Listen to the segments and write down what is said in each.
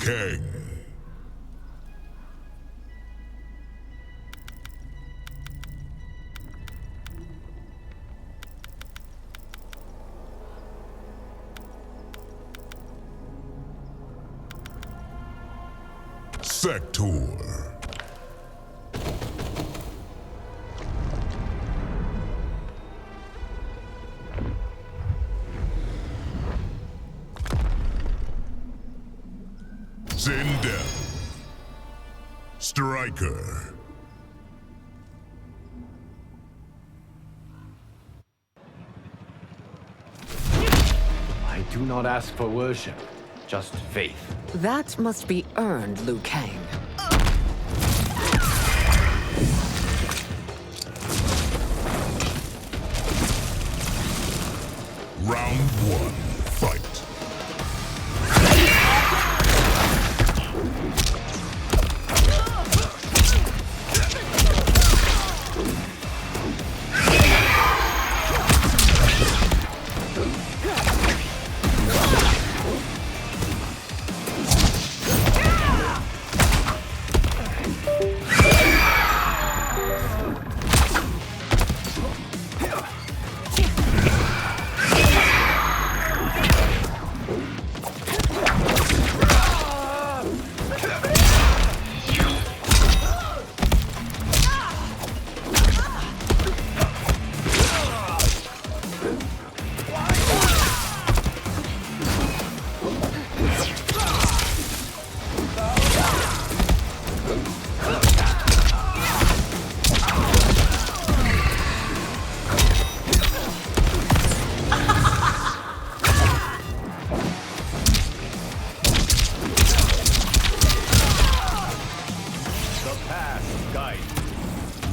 Kang. Sector. Zindel. Striker. I do not ask for worship, just faith. That must be earned, Liu Kang. Round one, fight.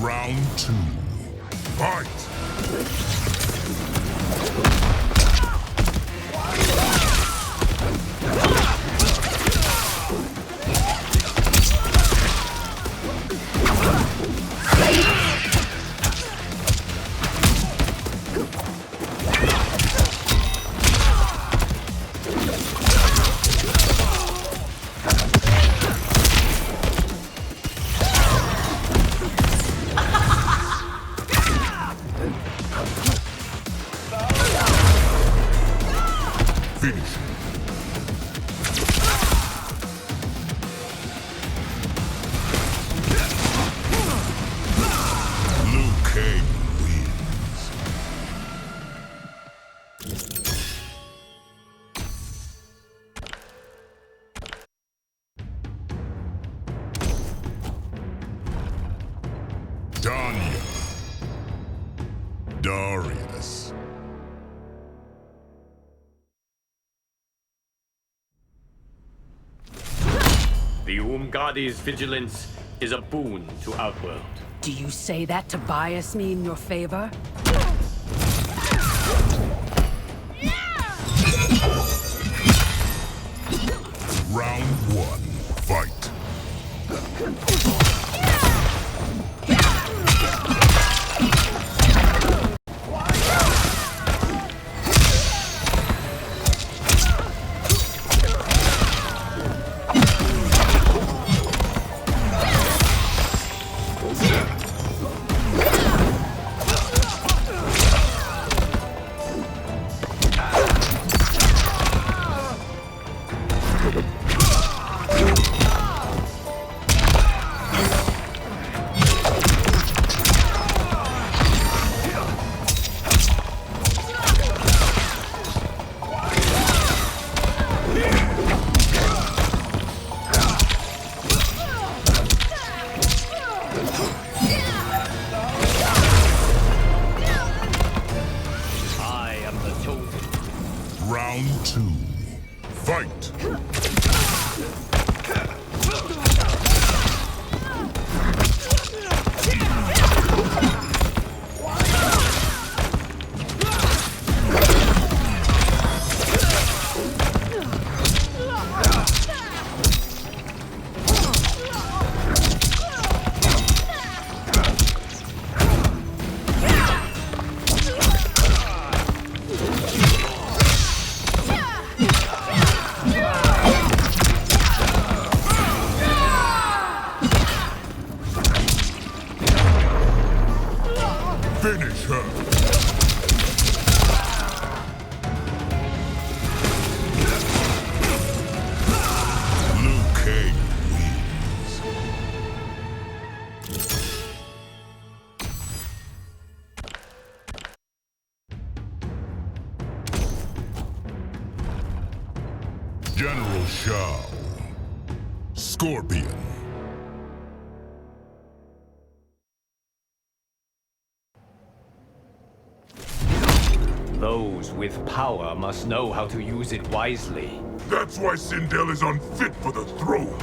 Round two, fight! Finish. Liu Kang wins. Danya. Darius. The Umgadi's vigilance is a boon to Outworld. Do you say that to bias me in your favor? Round one, fight. Round two, fight! Finish her. Liu Kang wins. General Shao. Scorpion. Those with power must know how to use it wisely. That's why Sindel is unfit for the throne.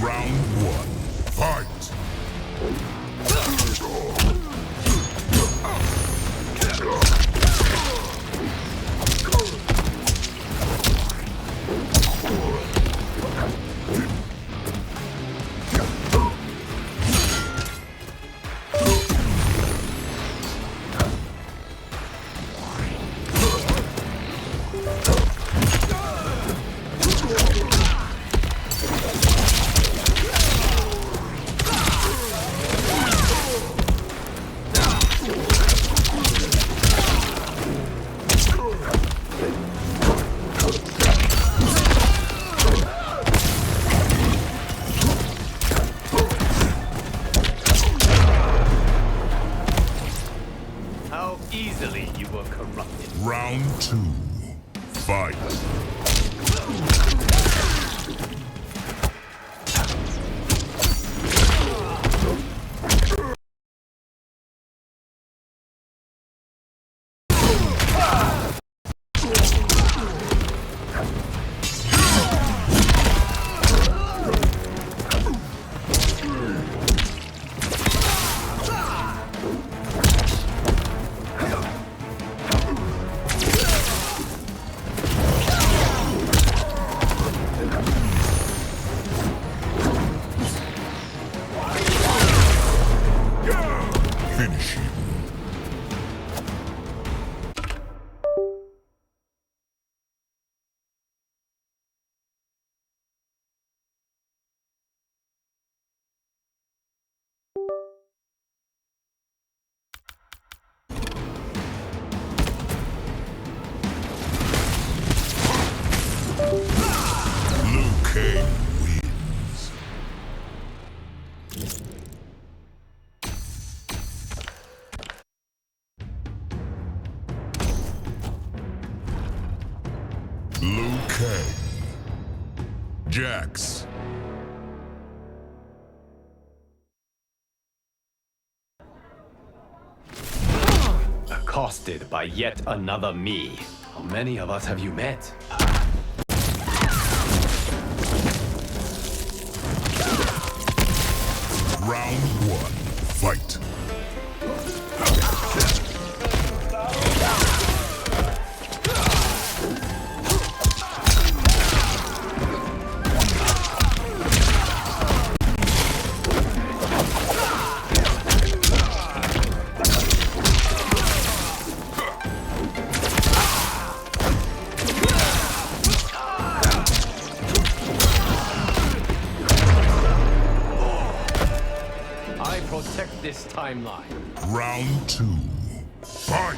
Round one. Fight! How easily you were corrupted. Round two. Fight! Finish him. Liu Kang wins. Liu Kang. Jax. Accosted by yet another me. How many of us have you met? Round one. Fight! I protect this timeline. Round two. Fight!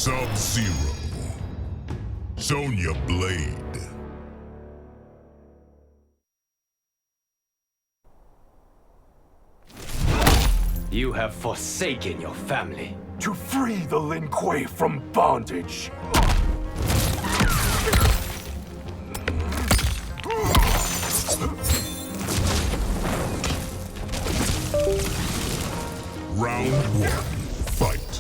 Sub-Zero. Sonya Blade. You have forsaken your family. To free the Lin Kuei from bondage. Round one, fight.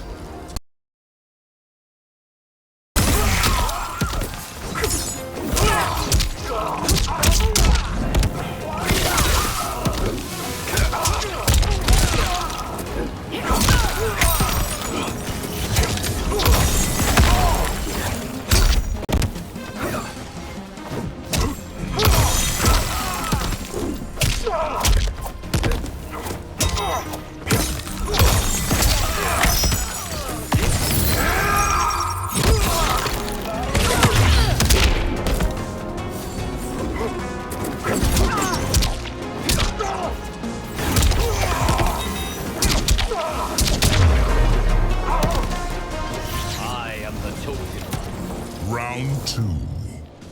Round two,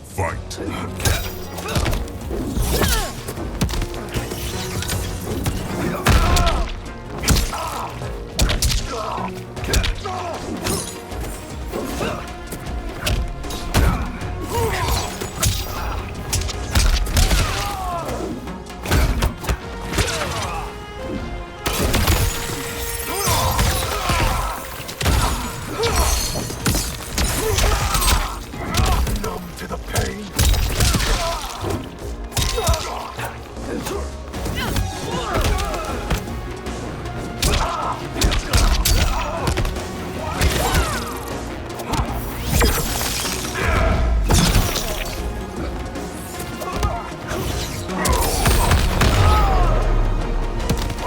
fight.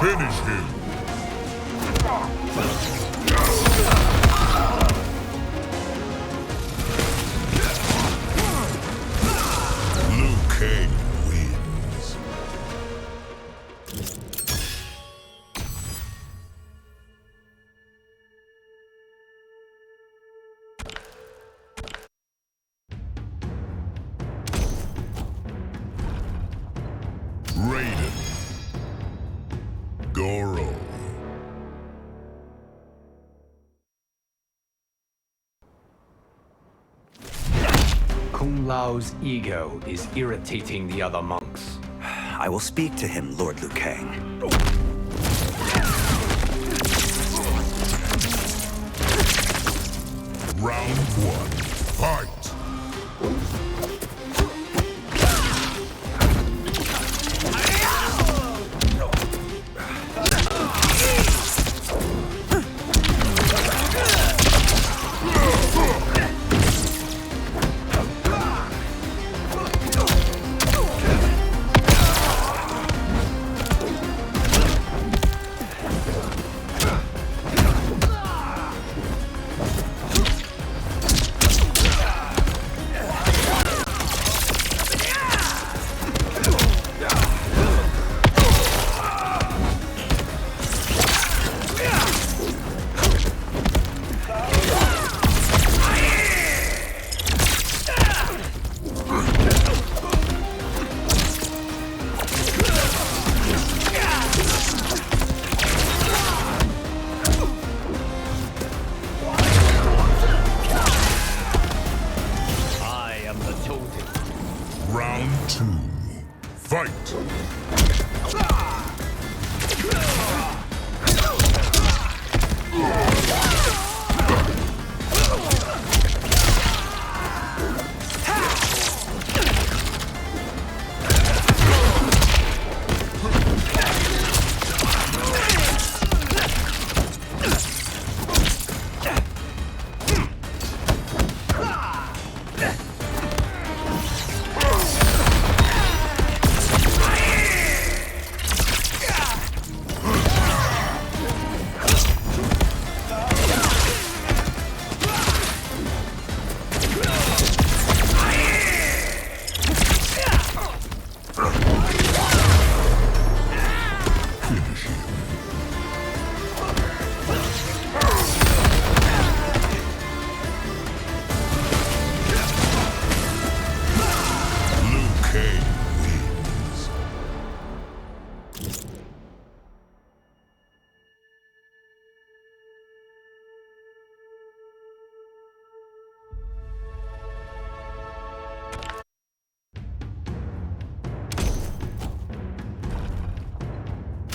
Finish him! Liu Kang wins. Raiden. Goro. Kung Lao's ego is irritating the other monks. I will speak to him, Lord Liu Kang. Round one, fight! Round two, fight!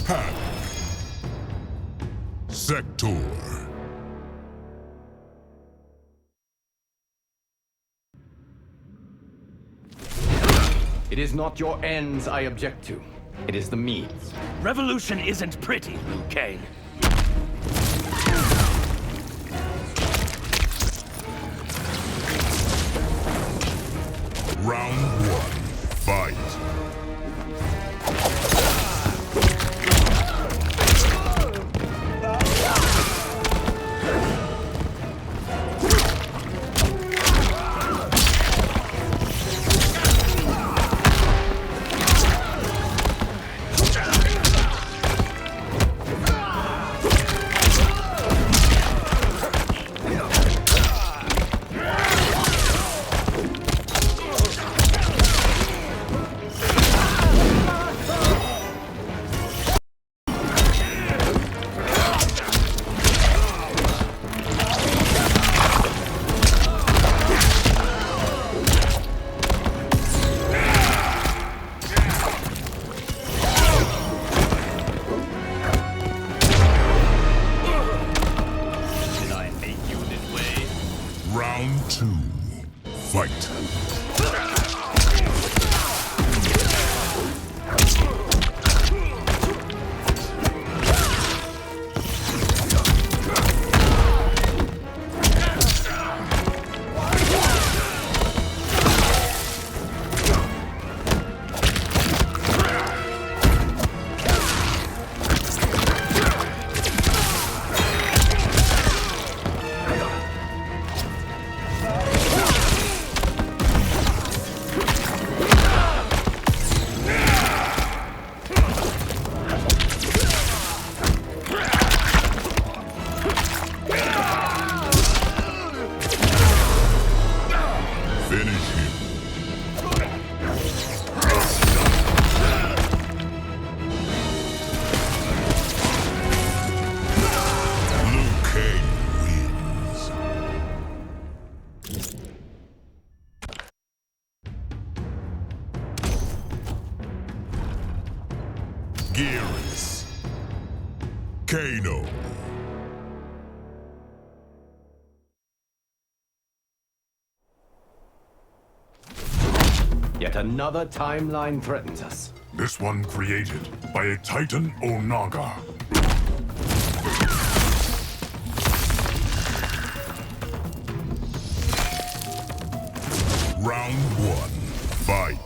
Pack. Sector. It is not your ends I object to. It is the means. Revolution isn't pretty, Liu Kang. Round one. Fight. Round two. Fight. Finish him. Liu Kang wins. Gears. Kano. Yet another timeline threatens us. This one created by a Titan Onaga. Round one. Fight.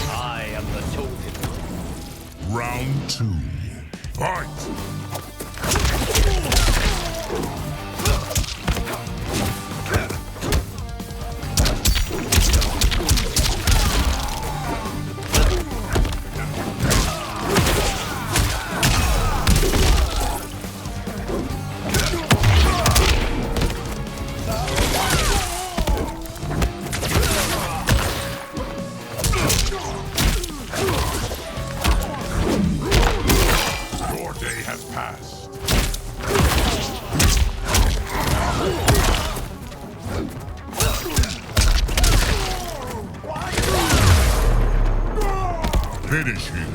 I am the chosen one. Round two. Fight. Your day has passed. Finish him.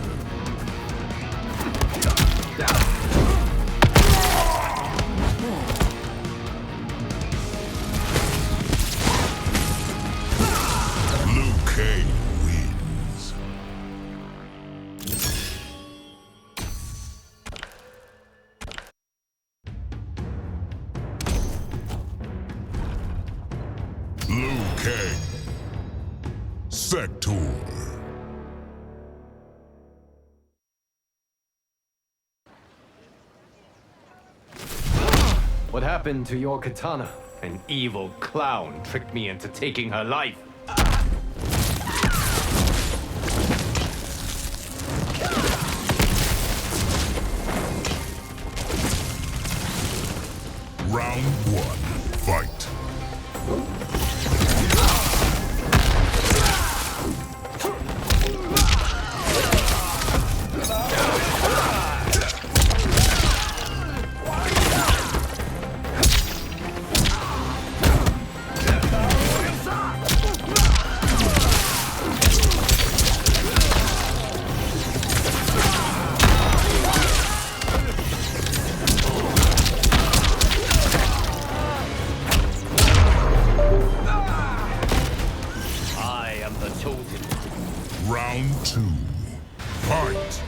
Liu Kang Kang. Sector. What happened to your katana? An evil clown tricked me into taking her life. Round 1. Fight. I am the chosen one. Round 2. Fight.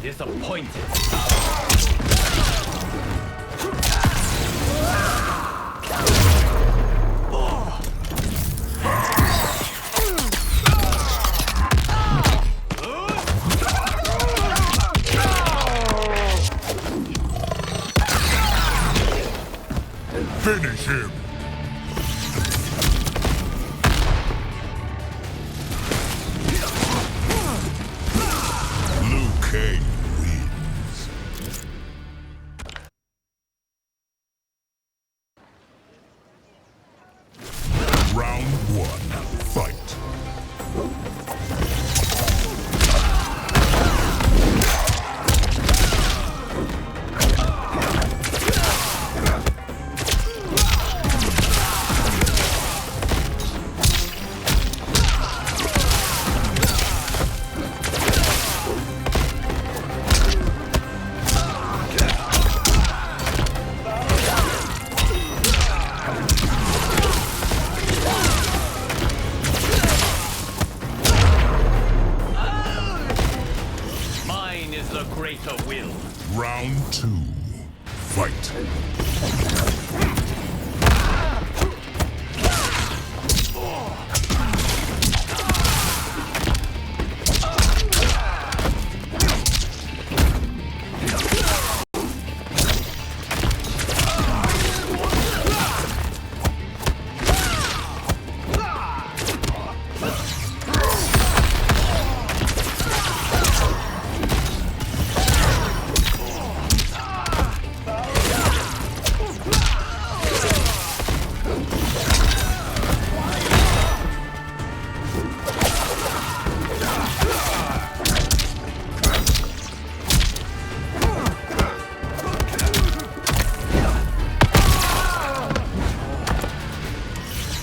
Disappointed. Finish him. Liu Kang wins. Round 1. Fight. Mine is the greater will. Round 2. Fight.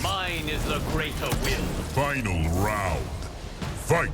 Mine is the greater will. Final round. Fight.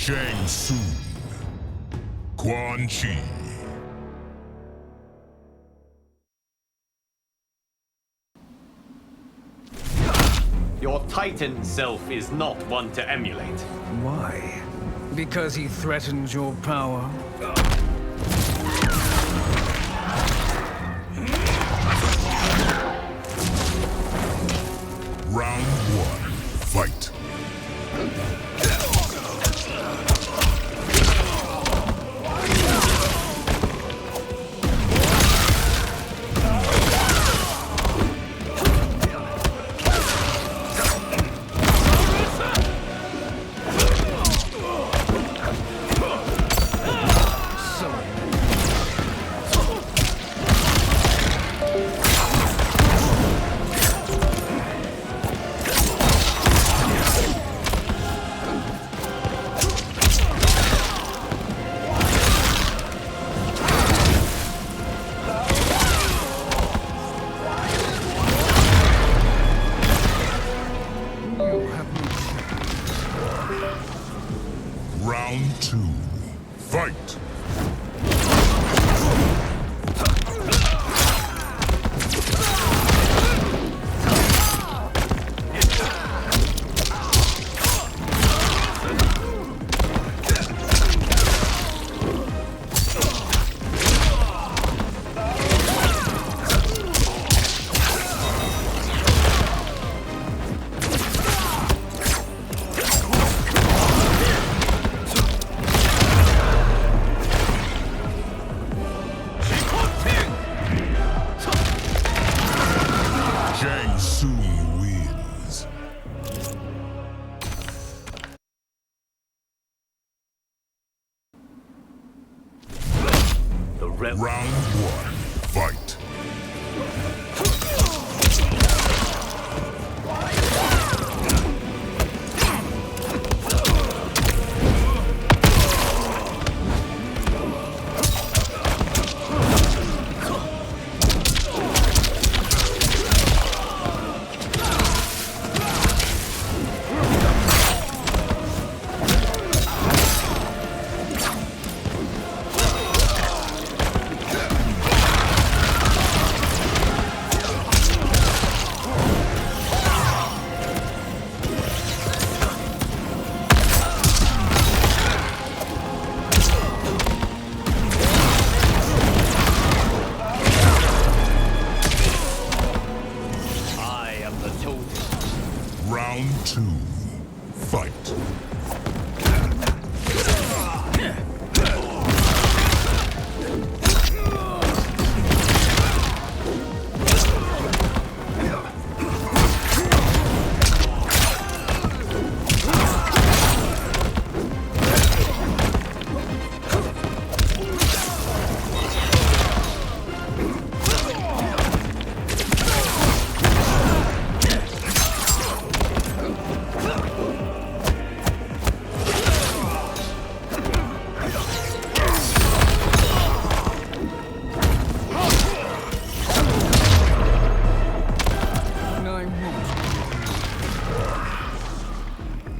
Shang Tsung. Quan Chi. Your Titan self is not one to emulate. Why? Because he threatens your power? Round one, fight. Round two, fight. Shang Tsung wins. Round one, fight. I am the chosen. Round two, fight.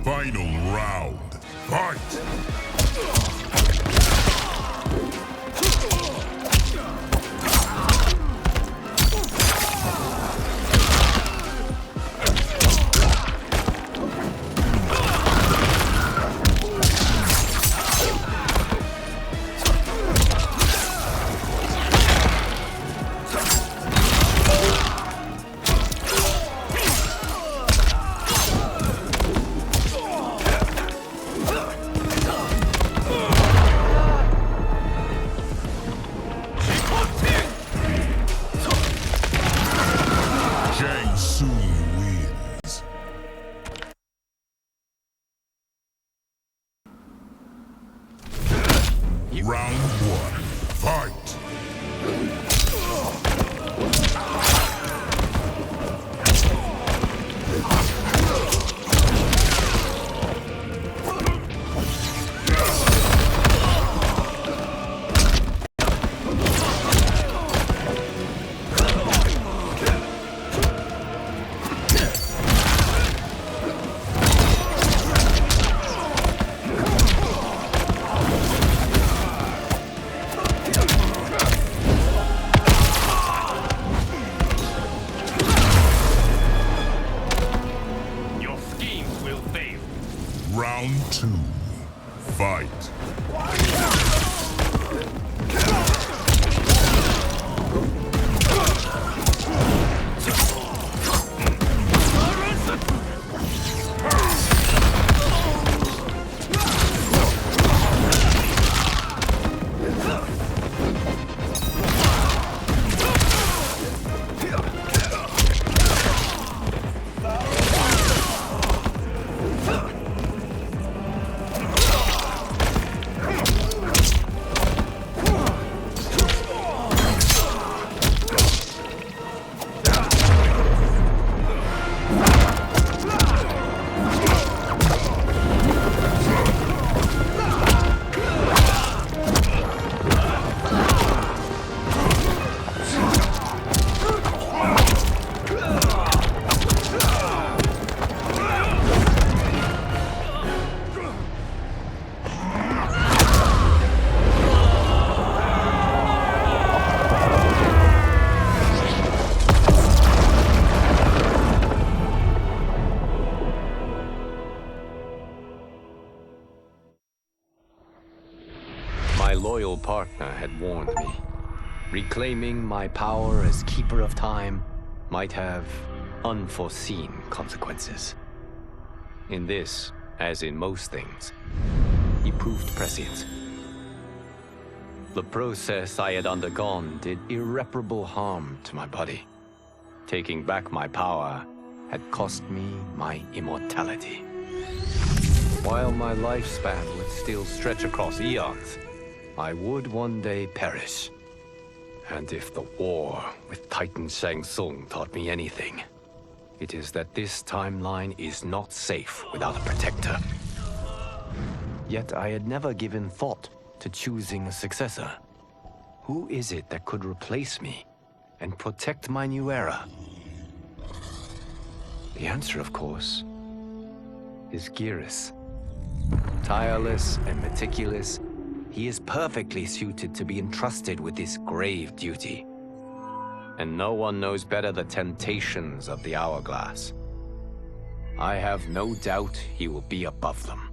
Final round, fight! Shang Tsung wins. Round one, fight! 2, fight. My loyal partner had warned me. Reclaiming my power as Keeper of Time might have unforeseen consequences. In this, as in most things, he proved prescient. The process I had undergone did irreparable harm to my body. Taking back my power had cost me my immortality. While my lifespan would still stretch across eons, I would one day perish. And if the war with Titan Shang Tsung taught me anything, it is that this timeline is not safe without a protector. Yet I had never given thought to choosing a successor. Who is it that could replace me and protect my new era? The answer, of course, is Geras. Tireless and meticulous, he is perfectly suited to be entrusted with this grave duty. And no one knows better the temptations of the hourglass. I have no doubt he will be above them.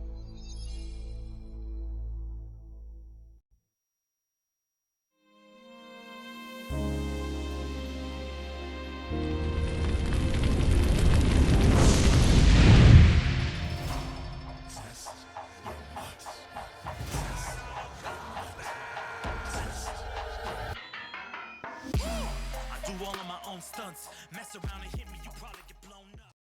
Do all of my own stunts. Mess around and hit me, you probably get blown up.